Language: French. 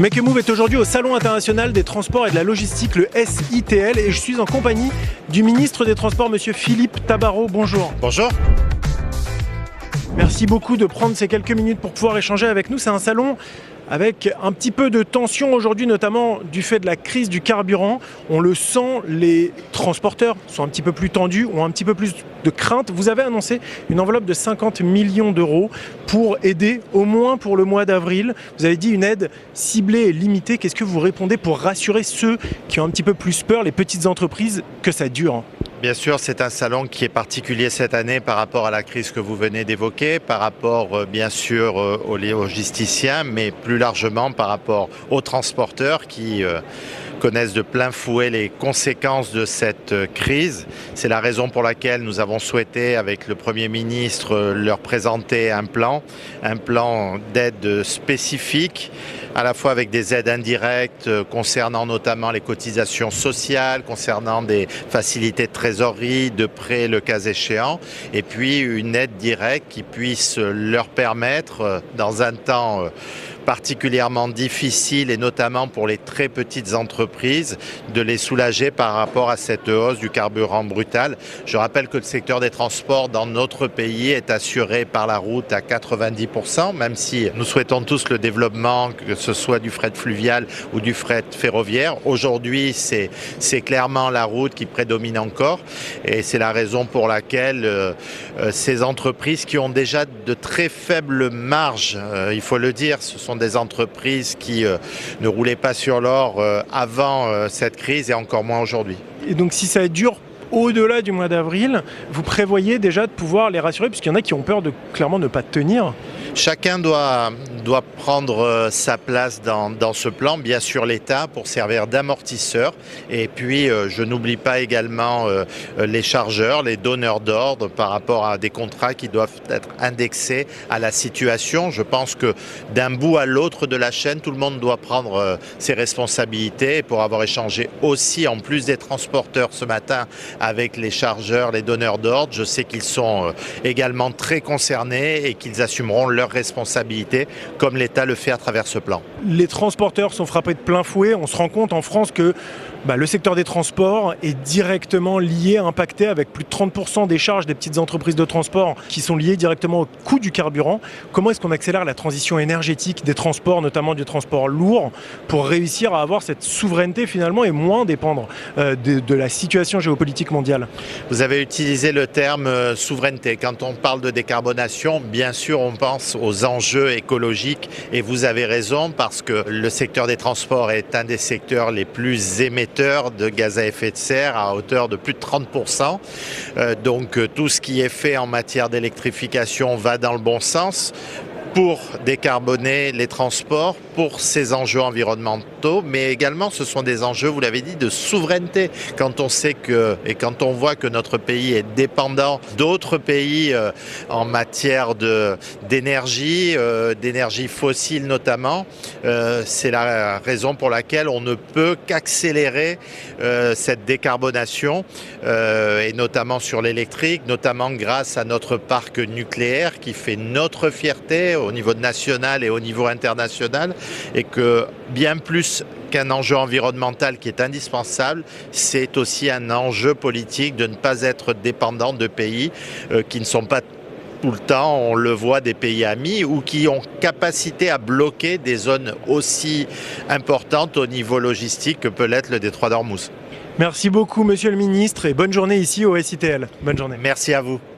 Make Move est aujourd'hui au Salon international des transports et de la logistique, le SITL, et je suis en compagnie du ministre des Transports, monsieur Philippe Tabarot. Bonjour. Bonjour. Merci beaucoup de prendre ces quelques minutes pour pouvoir échanger avec nous. C'est un salon avec un petit peu de tension aujourd'hui, notamment du fait de la crise du carburant. On le sent, les transporteurs sont un petit peu plus tendus, ont un petit peu plus de crainte. Vous avez annoncé une enveloppe de 50 millions d'euros pour aider, au moins pour le mois d'avril. Vous avez dit une aide ciblée et limitée. Qu'est-ce que vous répondez pour rassurer ceux qui ont un petit peu plus peur, les petites entreprises, que ça dure ? Bien sûr, c'est un salon qui est particulier cette année par rapport à la crise que vous venez d'évoquer, par rapport bien sûr aux logisticiens, mais plus largement par rapport aux transporteurs qui connaissent de plein fouet les conséquences de cette crise. C'est la raison pour laquelle nous avons souhaité, avec le Premier ministre, leur présenter un plan d'aide spécifique, à la fois avec des aides indirectes concernant notamment les cotisations sociales, concernant des facilités de trésorerie, de prêts le cas échéant, et puis une aide directe qui puisse leur permettre, dans un temps particulièrement difficile et notamment pour les très petites entreprises, de les soulager par rapport à cette hausse du carburant brutal. Je rappelle que le secteur des transports dans notre pays est assuré par la route à 90%, même si nous souhaitons tous le développement, que ce soit du fret fluvial ou du fret ferroviaire. Aujourd'hui, c'est clairement la route qui prédomine encore, et c'est la raison pour laquelle ces entreprises qui ont déjà de très faibles marges, il faut le dire, ce sont des entreprises qui ne roulaient pas sur l'or avant cette crise et encore moins aujourd'hui. Et donc si ça dure au-delà du mois d'avril, vous prévoyez déjà de pouvoir les rassurer, puisqu'il y en a qui ont peur de clairement ne pas tenir? Chacun doit prendre sa place dans ce plan, bien sûr l'État pour servir d'amortisseur, et puis je n'oublie pas également les chargeurs, les donneurs d'ordre par rapport à des contrats qui doivent être indexés à la situation. Je pense que d'un bout à l'autre de la chaîne, tout le monde doit prendre ses responsabilités, et pour avoir échangé aussi, en plus des transporteurs ce matin, avec les chargeurs, les donneurs d'ordre, je sais qu'ils sont également très concernés et qu'ils assumeront leurs responsabilités comme l'État le fait à travers ce plan. Les transporteurs sont frappés de plein fouet. On se rend compte en France que le secteur des transports est directement lié, impacté, avec plus de 30% des charges des petites entreprises de transport qui sont liées directement au coût du carburant. Comment est-ce qu'on accélère la transition énergétique des transports, notamment du transport lourd, pour réussir à avoir cette souveraineté finalement et moins dépendre de la situation géopolitique mondiale? Vous avez utilisé le terme souveraineté. Quand on parle de décarbonation, bien sûr on pense aux enjeux écologiques, et vous avez raison parce que le secteur des transports est un des secteurs les plus émetteurs de gaz à effet de serre à hauteur de plus de 30%. Donc tout ce qui est fait en matière d'électrification va dans le bon sens pour décarboner les transports, pour ces enjeux environnementaux, mais également ce sont des enjeux, vous l'avez dit, de souveraineté. Quand on sait et quand on voit que notre pays est dépendant d'autres pays en matière d'énergie, d'énergie fossile notamment, c'est la raison pour laquelle on ne peut qu'accélérer cette décarbonation, et notamment sur l'électrique, notamment grâce à notre parc nucléaire qui fait notre fierté au niveau national et au niveau international, et que bien plus qu'un enjeu environnemental qui est indispensable, c'est aussi un enjeu politique de ne pas être dépendant de pays qui ne sont pas tout le temps, on le voit, des pays amis ou qui ont capacité à bloquer des zones aussi importantes au niveau logistique que peut l'être le détroit d'Ormuz. Merci beaucoup monsieur le ministre, et bonne journée ici au SITL. Bonne journée. Merci à vous.